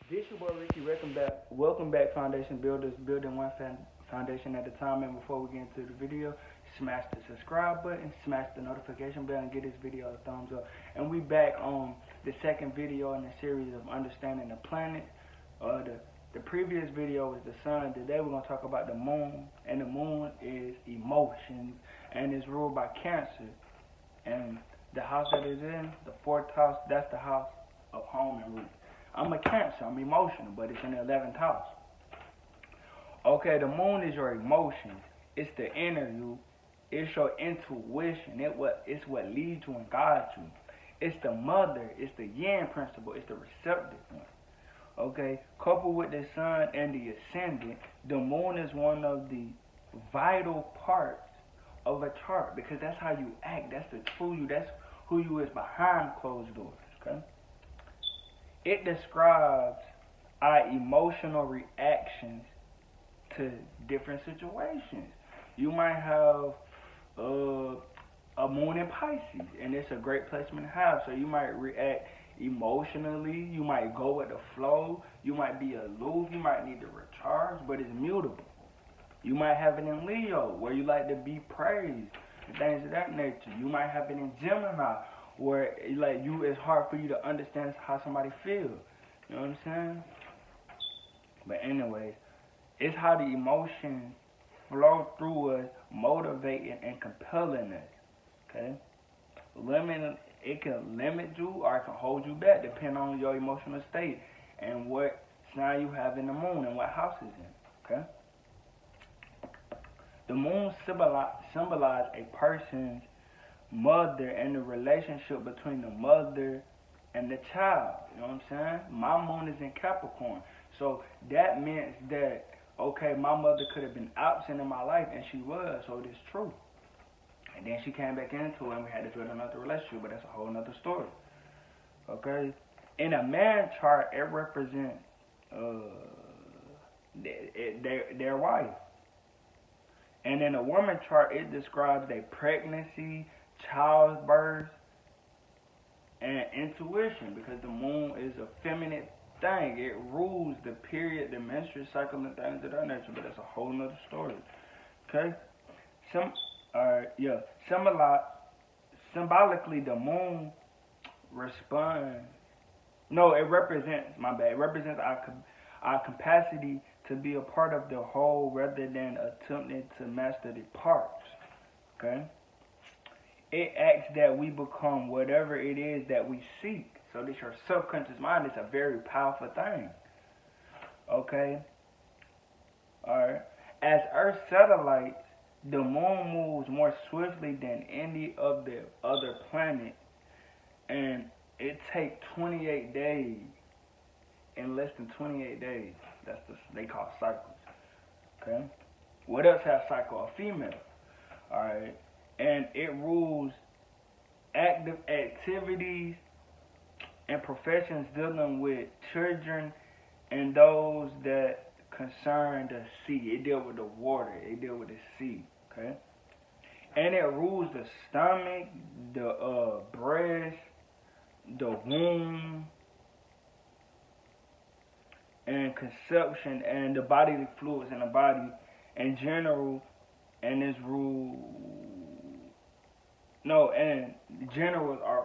This your boy Ricky. Welcome back, foundation builders. Building one foundation at a time. And before we get into the video, smash the subscribe button, smash the notification bell, and give this video a thumbs up. And we back on the second video in the series of understanding the planet. The previous video was the sun. Today we're gonna talk about the moon, and the moon is emotions, and is ruled by Cancer. And the house that is in, the fourth house, that's the house of home and roots. I'm a Cancer, I'm emotional, but it's in the 11th house. Okay, the moon is your emotions. It's the inner you. It's your intuition. It's what leads you and guides you. It's the mother. It's the yin principle. It's the receptive one. Okay, coupled with the sun and the ascendant, the moon is one of the vital parts of a chart because that's how you act. That's the true you. That's who you is behind closed doors. Okay. It describes our emotional reactions to different situations. You might have a moon in Pisces, and it's a great placement to have. So you might react emotionally. You might go with the flow. You might be aloof. You might need to recharge, but it's mutable. You might have it in Leo, where you like to be praised and things of that nature. You might have it in Gemini, where it's hard for you to understand how somebody feels. You know what I'm saying? But anyway, it's how the emotions flow through us, motivating and compelling us. Okay? It can limit you or it can hold you back depending on your emotional state and what sign you have in the moon and what house is in. Okay? The moon symbolizes a person's mother and the relationship between the mother and the child. You know what I'm saying? My moon is in Capricorn. So that means that, okay, my mother could have been absent in my life, and she was, so it is true. And then she came back into it, and we had to build another relationship, but that's a whole nother story. Okay? In a man chart, it represents their wife. And in a woman chart, it describes their pregnancy, childbirth, and intuition, because the moon is a feminine thing. It rules the period, the menstrual cycle, and things of that nature, but that's a whole nother story. Okay? Symbolically, the moon it represents our capacity to be a part of the whole rather than attempting to master the parts. Okay? It acts that we become whatever it is that we seek. So this your subconscious mind is a very powerful thing. Okay? Alright. As Earth satellites, the moon moves more swiftly than any of the other planets, and it takes 28 days. In less than 28 days. They call cycles. Okay? What else has cycle? A female. Alright. And it rules active activities and professions dealing with children and those that concern the sea. It deals with the water. It deals with the sea. Okay? And it rules the stomach, the breast, the womb, and conception, and the bodily fluids in the body in general. And this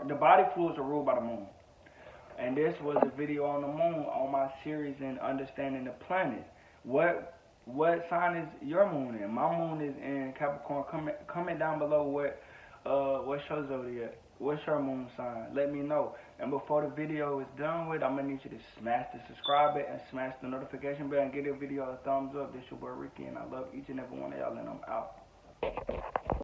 the body fluids are ruled by the moon. And this was a video on the moon on my series in Understanding the Planets. What sign is your moon in? My moon is in Capricorn. Comment down below what's your zodiac, what's your moon sign. Let me know. And before the video is done with, I'm gonna need you to smash the subscribe button and smash the notification bell and give the video a thumbs up. This your boy Ricky, and I love each and every one of y'all, and I'm out.